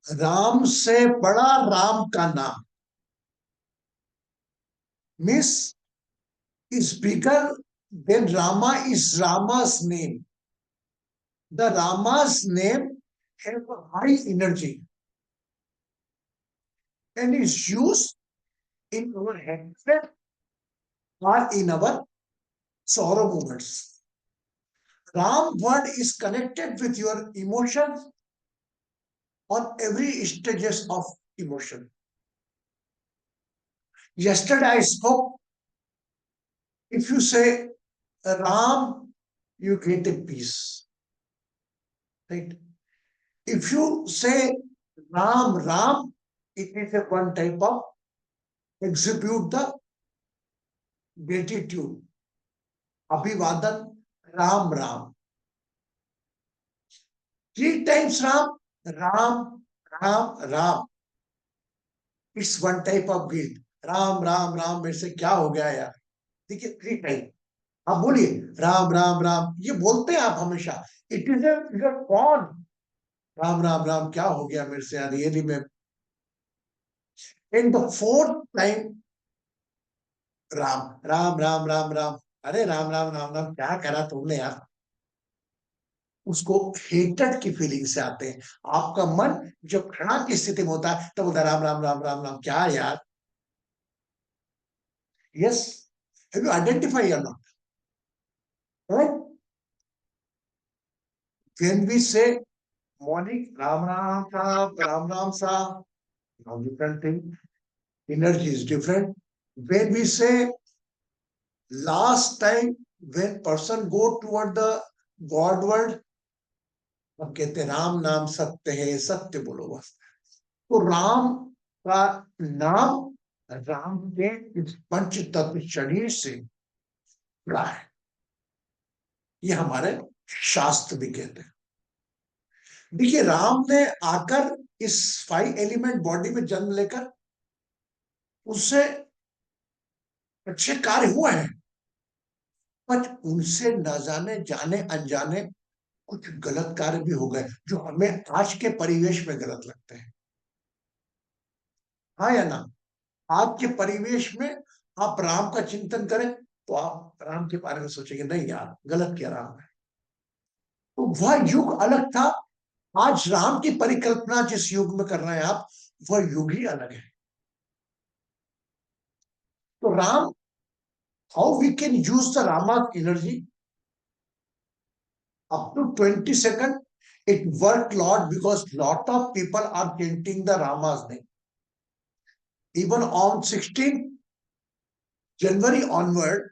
राम से बड़ा राम का नाम, miss is bigger than Rama is Rama's name. The Rama's name has a high energy and is used in our hatred or in our sorrow moments. Ram word is connected with your emotions on every stages of emotion. Yesterday I spoke, if you say Ram, you get a peace. Right? If you say Ram, Ram, it is a one type of execute the gratitude, अभिवादन, Ram Ram. Three times Ram, Ram, Ram, Ram. It's one type of guilt. Ram Ram Ram मेरे से क्या हो गया यार. देखिए three time आप बोलिए राम राम राम, ये बोलते हैं आप हमेशा. इट इज ए कौन राम राम राम क्या हो गया मेरे से यार, रियली में. In the fourth time Ram Ram Ram Ram Ram, अरे राम राम राम राम क्या करा तुमने यार. उसको हेटेड की फीलिंग से आते हैं. आपका मन जब घृणा की स्थिति में होता है तब बोलता है राम राम राम राम राम क्या यार. Yes, have you identify or not? Right? When we say morning Ram Ram साहब राम राम साहब, now different thing, energy is different. When we say last time, when person go toward the God world, हम कहते हैं राम नाम सत्य है, सत्य बोलो बस. तो राम का नाम राम ने इस पंच तत्व शरीर से जुड़ा है, ये हमारे शास्त्र भी कहते हैं. देखिए राम ने आकर इस 5 एलिमेंट बॉडी में जन्म लेकर उससे अच्छे कार्य हुए हैं, पर उनसे न जाने जाने अनजाने कुछ गलत कार्य भी हो गए जो हमें आज के परिवेश में गलत लगते हैं. हाँ या ना. आज के परिवेश में आप राम का चिंतन करें तो आप राम के बारे में सोचेंगे नहीं यार गलत किया राम है. तो वह युग अलग था. आज राम की परिकल्पना जिस युग में कर रहे हैं आप, वह युग ही अलग है. तो Ram, how we can use the Rama energy up to 20 seconds. It worked lot because lot of people are chanting the Rama's name. Even on 16th January onward,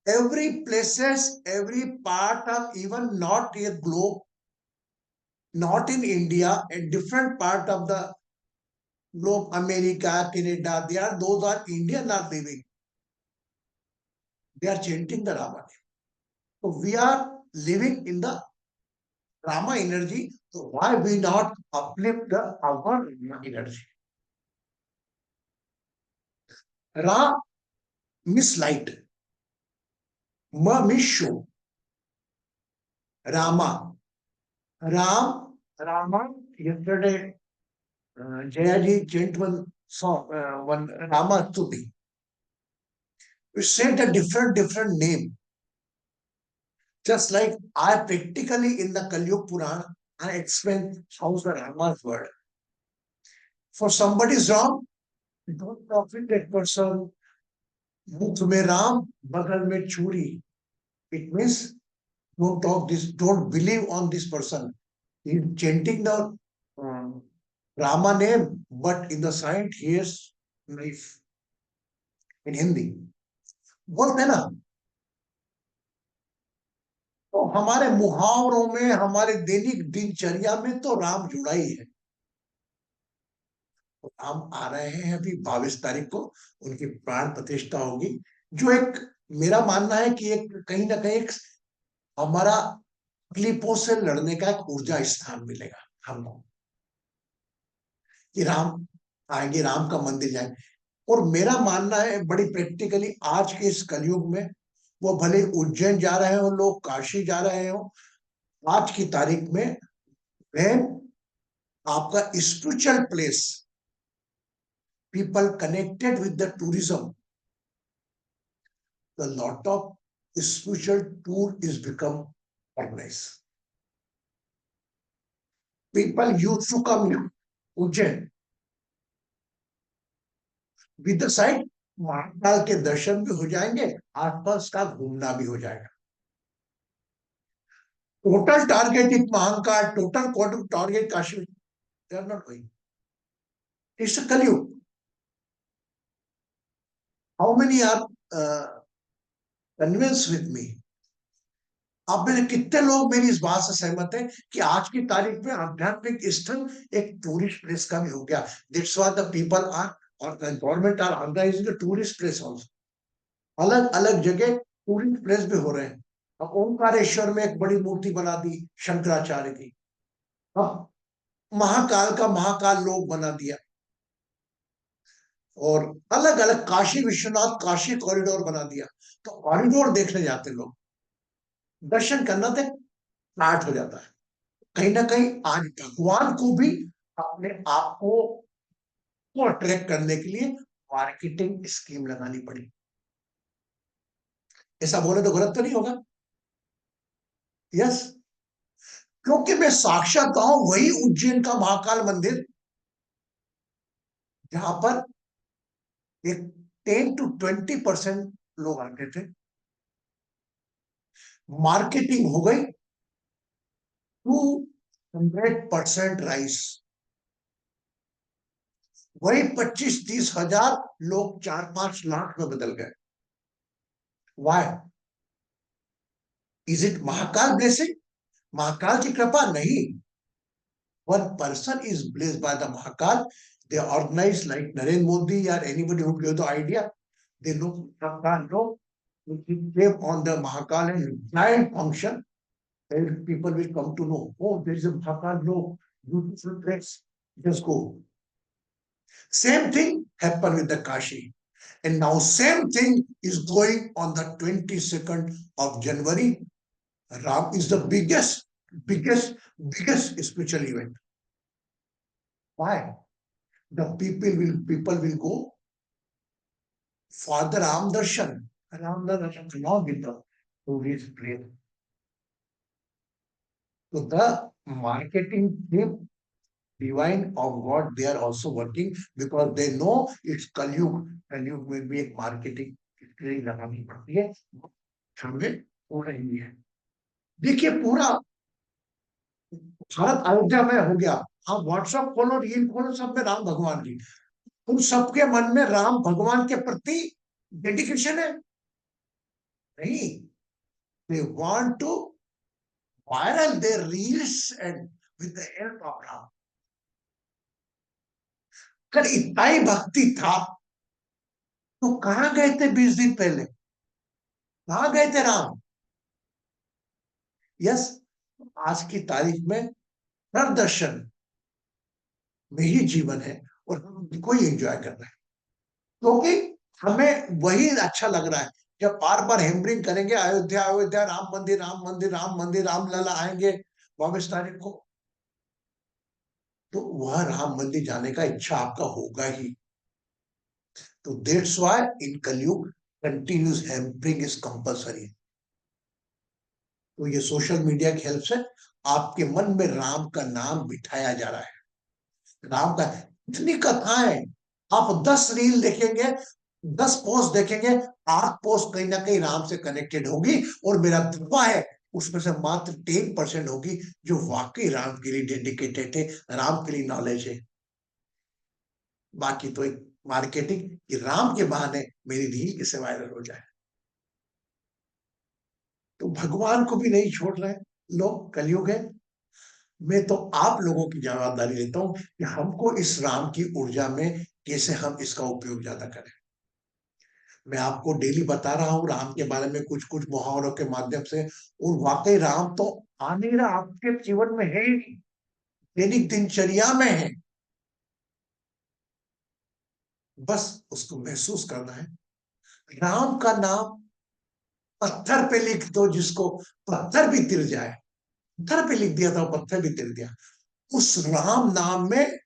every places, every part of even not a globe, not in India, a different part of the globe, America, Canada, they are those are Indian are living. They are chanting the Rama name. So we are living in the Rama energy. So why we not uplift the our energy? Ra means light. Ma means show. Rama. Ram. Rama. Yesterday, Jayaji gentleman saw one Rama Stuti. We said a different name. Just like I practically in the Kalyug Purana, I explain how's the Rama's word. For somebody's wrong, don't profit that person. मुख में राम बगल में छुरी. It means don't talk this, don't believe on this person. He's chanting the Rama name, but in the side he has knife. In Hindi बोलते ना. तो हमारे मुहावरों में, हमारे दैनिक दिनचर्या में तो राम जुड़ा ही है. तो राम आ रहे हैं अभी 22 तारीख को, उनकी प्राण प्रतिष्ठा होगी, जो एक मेरा मानना है कि एक कहीं ना कहीं एक हमारा तकलीफों से लड़ने का एक ऊर्जा स्थान मिलेगा हमको, कि राम आएंगे, राम का मंदिर जाएंगे. और मेरा मानना है बड़ी प्रैक्टिकली आज के इस कलयुग में, वो भले उज्जैन जा रहे हो लोग, काशी जा रहे हो, आज की तारीख में वैन आपका spiritual place, people connected with the tourism, the lot of spiritual tour is become organized. People used to come Ujjain with the side, Mahakal के दर्शन भी हो जाएंगे, आसपास का घूमना भी हो जाएगा. Total target it Mahakal, total target Kashi, they are not going. It's a Kaliyug. How many are convinced with me? आप में कितने लोग मेरी इस बात से सहमत हैं कि आज की तारीख में आध्यात्मिक स्थल एक टूरिस्ट प्लेस का भी हो गया. That's why the people are और the government are organising the tourist place also. अलग अलग जगह टूरिस्ट प्लेस भी हो रहे हैं. अब ओंकारेश्वर में एक बड़ी मूर्ति बना दी शंकराचार्य की. अब महाकाल का महाकाल लोक बना दिया, और अलग अलग काशी विश्वनाथ काशी कॉरिडोर बना दिया. तो कॉरिडोर देखने जाते लोग, दर्शन करना तो स्टार्ट हो जाता है. कहीं ना कहीं आज भगवान को भी अपने आप को अट्रैक्ट करने के लिए मार्केटिंग स्कीम लगानी पड़ी. ऐसा बोले तो गलत तो नहीं होगा? यस. क्योंकि मैं साक्षात हूं वही उज्जैन का महाकाल मंदिर जहां पर एक 10 to 20% लोग आते थे. मार्केटिंग हो गई 200% राइस. वही 25-30 हजार लोग 4-5 लाख में बदल गए. Why? Is it Mahakal blessing? Mahakal की कृपा? नहीं. One person is blessed by the Mahakal. They organize like Narendra Modi or anybody who gave the idea. They know Mahakal, no. He came on the Mahakal and giant function, and people will come to know, oh, there is a Mahakal, no, beautiful place. Just go. Same thing happened with the Kashi. And now same thing is going on the 22nd of January. Ram is the biggest spiritual event. Why? The people will go for the Ram Darshan. Ram Darshan cannot be the tourist place. So the marketing team, divine of God, they are also working because they know it's Kalyug. Kalyug will be a marketing लगानी पड़ती है. हमें हो रही है. देखिए पूरा भारत अयोध्या में हो गया. आप व्हाट्सएप खोलो, रील खोलो, सब में राम भगवान की. उन सबके मन में राम भगवान के प्रति डेडिकेशन है? नहीं. They want to viral their reels and with the help of Ram. अगर इतना ही भक्ति था तो कहां गए थे 20 दिन पहले? कहां गए थे राम? यस. आज की तारीख में हर दर्शन में ही जीवन है और हम उनको ही एंजॉय कर रहे हैं क्योंकि हमें वही अच्छा लग रहा है. जब बार बार हैम्बरिंग करेंगे अयोध्या अयोध्या, राम मंदिर राम मंदिर राम मंदिर, रामलला आएंगे 22 तारीख को, तो वह राम मंदिर जाने का इच्छा आपका होगा ही. तो दैट्स व्हाई इन कलयुग कंटिन्यूस हैम्परिंग इज कंपल्सरी. तो ये सोशल मीडिया की हेल्प से आपके मन में राम का नाम बिठाया जा रहा है. राम का इतनी कथाएं, आप 10 रील देखेंगे, 10 पोस्ट देखेंगे, 8 पोस्ट कहीं ना कहीं राम से कनेक्टेड होगी. और मेरा दावा है उसमें से मात्र 10% होगी जो वाकई राम के लिए डेडिकेटेड है, राम के लिए नॉलेज है. बाकी तो एक मार्केटिंग कि राम के बहाने मेरी रील कैसे वायरल हो जाए. तो भगवान को भी नहीं छोड़ रहे लोग. कलयुग है. मैं तो आप लोगों की जवाबदारी लेता हूं कि हमको इस राम की ऊर्जा में कैसे हम इसका उपयोग ज्यादा करें. मैं आपको डेली बता रहा हूं राम के बारे में कुछ कुछ मुहावरों के माध्यम से, और वाकई राम तो आ नहीं रहा, आपके जीवन में है ही, दैनिक दिनचर्या में है. बस उसको महसूस करना है. राम का नाम पत्थर पे लिख दो, जिसको पत्थर भी तिर जाए. पत्थर पे लिख दिया था, पत्थर भी तिर दिया. उस राम नाम में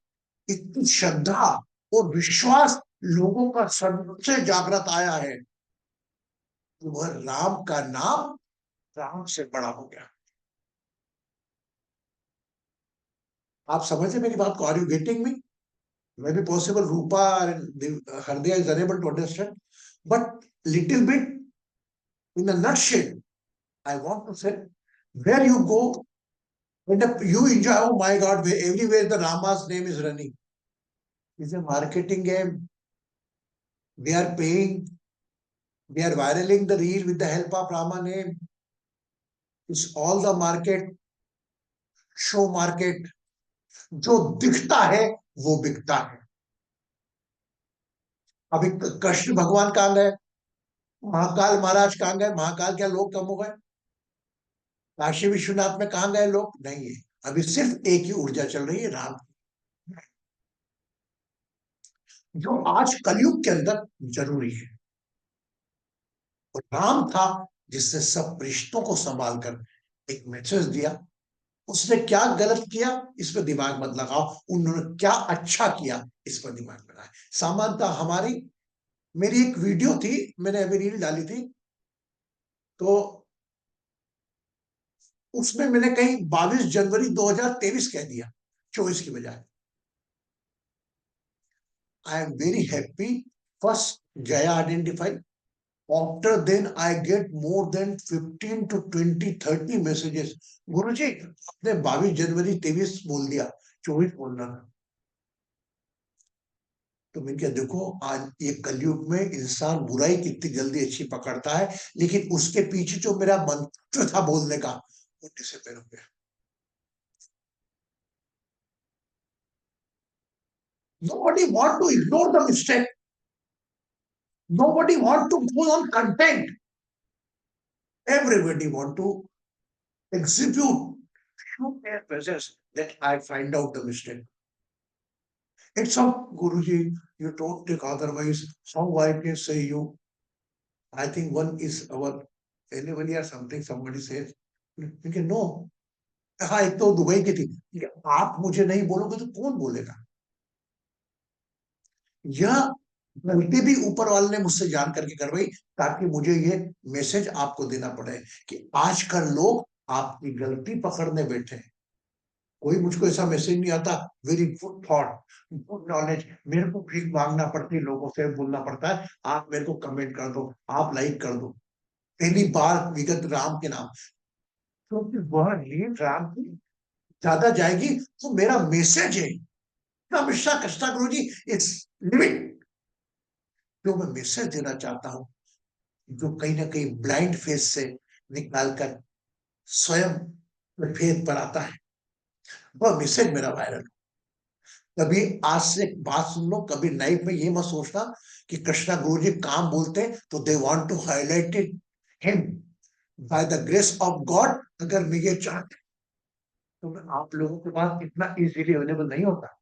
इतनी श्रद्धा और विश्वास लोगों का सबसे जागृत आया है, वह राम का नाम राम से बड़ा हो गया। आप समझे मेरी बात को? Are you getting me? Maybe possible Rupa Hardiya is unable to understand, but little bit in a nutshell I want to say, where you go, when you enjoy, oh my God, where everywhere the Rama's name is running. It's a marketing game. We are paying, we are viraling the reel with the help of Rama name. It's all the market, show market. जो दिखता है वो बिकता है। अभी कृष्ण भगवान कहाँ गए? महाकाल महाराज कहाँ गए? महाकाल क्या लोग कम हो गए? काशी विश्वनाथ में कहाँ गए लोग? नहीं है। अभी सिर्फ एक ही ऊर्जा चल रही है, राम, जो आज कलयुग के अंदर जरूरी है। और राम था जिसने सब रिश्तों को संभाल कर एक मैसेज दिया। उसने क्या गलत किया इस पर दिमाग मत लगाओ, उन्होंने क्या अच्छा किया इस पर दिमाग लगाए। सामान्यतः हमारी, मेरी एक वीडियो थी, मैंने अभी रील डाली थी, तो उसमें मैंने कहीं 22 जनवरी 2023 कह दिया, 24 की बजाय। I am very happy, first Jaya identify, after then I get more than 15 to 20 30 messages, गुरुजी आपने 22 जनवरी 23 बोल दिया, 24 बोलना था। तो मैंने क्या, देखो आज ये कलयुग में इंसान बुराई कितनी जल्दी अच्छी पकड़ता है, लेकिन उसके पीछे जो मेरा मंत्र था बोलने का, वो डिसअपीयर हो गया। Nobody want to ignore the mistake. Nobody want to go on content. Everybody want to execute, show their presence that I find out the mistake. It's up, Guruji. You don't take otherwise. How I can say you? I think one is our anybody or something. Somebody says, you can no. हाँ, एक तो Dubai की थी, आप मुझे नहीं बोलोगे तो कौन बोलेगा? यह गलती भी ऊपर वाले ने मुझसे जान करके करवाई, ताकि मुझे ये मैसेज आपको देना पड़े कि आजकल लोग आपकी गलती पकड़ने बैठे हैं। कोई मुझको ऐसा मैसेज नहीं आता, very good thought, good knowledge, मेरे को भीख मांगना पड़ती है, लोगों से बोलना पड़ता है, आप मेरे को कमेंट कर दो, आप लाइक कर दो, पहली बार विगत राम के नाम, क्योंकि वह लीड राम की ज्यादा जाएगी, तो मेरा मैसेज है मिश्रा कृष्णा गुरु जी, इट्स लिविंग, जो मैं मैसेज देना चाहता हूं, जो कहीं ना कहीं ब्लाइंड फेस से निकालकर स्वयं फेथ पर आता है, वह मैसेज मेरा वायरल। कभी आज से एक बात सुन लो, कभी लाइफ में ये मत सोचना कि कृष्णा गुरु जी काम बोलते तो they want to highlight it him, by the grace of God अगर मैं ये चाहता तो मैं आप लोगों के पास इतना इजीली अवेलेबल नहीं होता।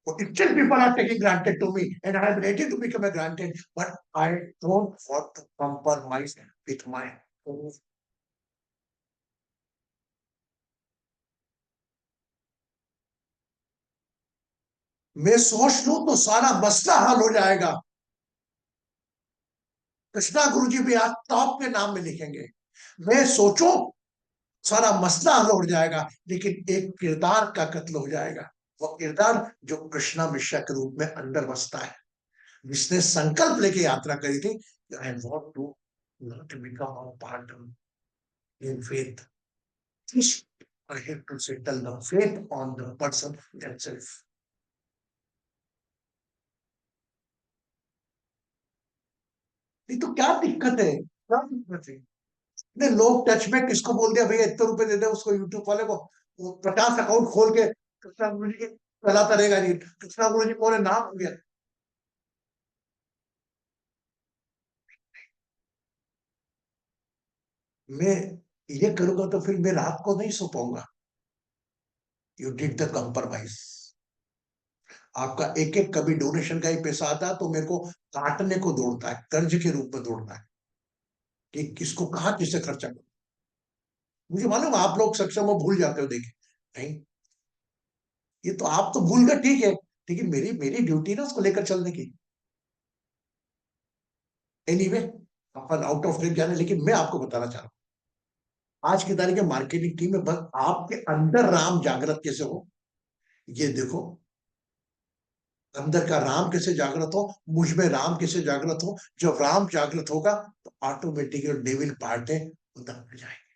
Still people are taking granted to me and I am ready to become a granted, but I don't want to compromise with my own. मैं सोच लूं तो सारा मसला हल हो जाएगा। कृष्णा गुरु जी भी आज टॉप के नाम में लिखेंगे। मैं सोचूं सारा मसला हल हो जाएगा, लेकिन एक किरदार का कत्ल हो जाएगा, वो किरदार जो कृष्णा मिश्रा के रूप में अंदर बसता है, जिसने संकल्प लेके यात्रा करी थी, I want to not become a partner in faith, I have to settle the faith on the person themselves. नहीं तो क्या दिक्कत है? क्या दिक्कत है? नहीं, लोग टच में किसको बोल दिया भैया इतने रुपए दे दे उसको, यूट्यूब वाले को, वो 50 अकाउंट खोल के कृष्णा गुरु जी के चलाता रहेगा, नहीं कृष्णा गुरु जी को नाम हो गया। मैं ये करूंगा तो फिर मैं रात को नहीं सो पाऊंगा। You did the compromise. आपका एक एक कभी डोनेशन का ही पैसा आता है तो मेरे को काटने को दौड़ता है, कर्ज के रूप में दौड़ता है कि किसको कहाँ किसे खर्चा करूं। मुझे मालूम आप लोग सक्षम हो, भूल जाते हो, देखे नहीं, ये तो आप तो भूल गए, ठीक है, लेकिन मेरी मेरी ड्यूटी ना उसको लेकर चलने की। Anyway, upon out of trip जाने, लेकिन मैं आपको बताना चाह रहा हूँ आज की तारीख में मार्केटिंग टीम में बस आपके अंदर राम जागृत कैसे हो, ये देखो। अंदर का राम कैसे जागृत हो, मुझ में राम कैसे जागृत हो। जब राम जागृत होगा तो ऑटोमेटिकली डेविल पार्ट है वो दब जाएंगे।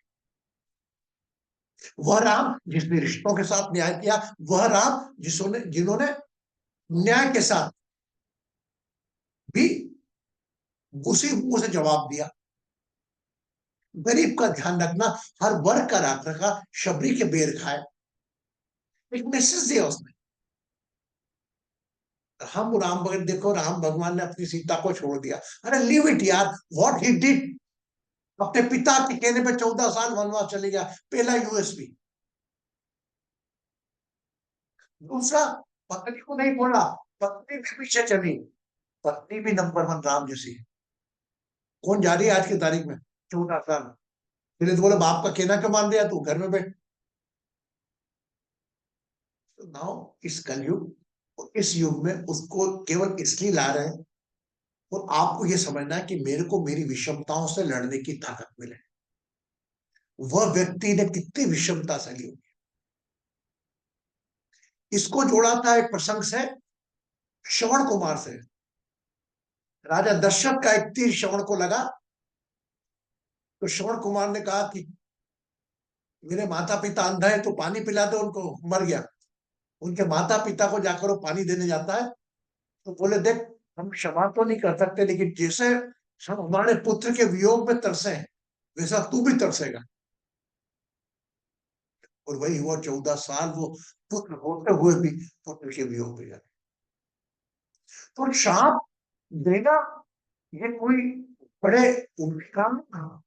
वह राम जिसने रिश्तों के साथ न्याय किया, वह राम जिसने जिन्होंने न्याय के साथ भी उसी मुंह से जवाब दिया। गरीब का ध्यान रखना, हर वर्ग का राख रखा, शबरी के बेर खाए, एक मैसेज दिया उसने। हम राम भगत देखो, राम भगवान ने अपनी सीता को छोड़ दिया, अरे लीव इट यार, व्हाट ही डिड, अपने पिता के कहने पे 14 साल वनवास चले गया, पहला यूएसपी। दूसरा, पत्नी को नहीं बोला, पत्नी भी पीछे चली, पत्नी भी नंबर 1 राम जैसी। कौन जा रही है आज की तारीख में, 14 साल, फिर तो बोले बाप का कहना क्यों मान दिया, तू घर में बैठ। तो नाउ इस कलयुग, इस युग में उसको केवल इसलिए ला रहे हैं, और आपको यह समझना है कि मेरे को मेरी विषमताओं से लड़ने की ताकत मिले। वह व्यक्ति ने कितनी विषमता सही होगी। इसको जोड़ा था एक प्रसंग से, श्रवण कुमार से। राजा दशरथ का एक तीर श्रवण को लगा, तो श्रवण कुमार ने कहा कि मेरे माता पिता अंधा है, तो पानी पिला दो उनको, मर गया। उनके माता पिता को जाकर वो पानी देने जाता है, तो बोले देख, हम क्षमा तो नहीं कर सकते, लेकिन जैसे हम हमारे पुत्र के वियोग में तरसे हैं, वैसा तू भी तरसेगा। और वही हुआ, 14 साल वो पुत्र होते हुए भी पुत्र के वियोग में जाते। तो श्राप देना ये कोई बड़े उनके काम नहीं था।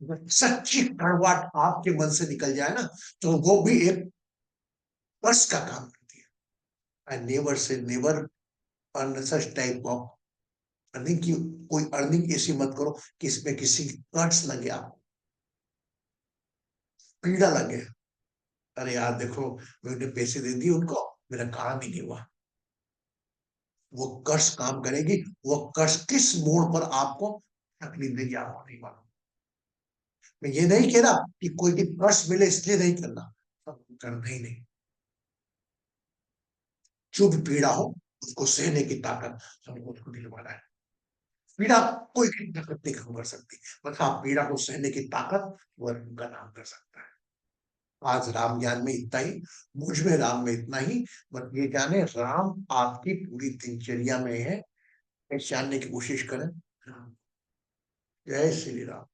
अगर सच्ची कड़वाहट आपके मन से निकल जाए ना, तो वो भी एक वर्ष का काम करती है। I never say never earn such type of earning की, कोई अर्निंग ऐसी मत करो कि इसमें किसी की कर्ज लगे, आपको पीड़ा लगे। अरे यार देखो, मैंने पैसे दे दिए उनको, मेरा काम ही नहीं हुआ। वो कर्ज काम करेगी, वो कर्ज किस मोड़ पर आपको तकलीफ देगी, आपको नहीं मालूम। मैं ये नहीं कह रहा कि कोई की कर्ज मिले इसलिए नहीं करना, सब करना ही नहीं। जो भी पीड़ा हो उसको सहने की ताकत हमको उसको दिलवाना है। पीड़ा कोई की ताकत नहीं कम कर सकती, बस हाँ, पीड़ा को सहने की ताकत वह उनका नाम कर सकता है। आज राम ज्ञान में इतना ही, मुझ में राम में इतना ही। बस ये जाने राम आपकी पूरी दिनचर्या में है, जानने की कोशिश करें। जय श्री राम।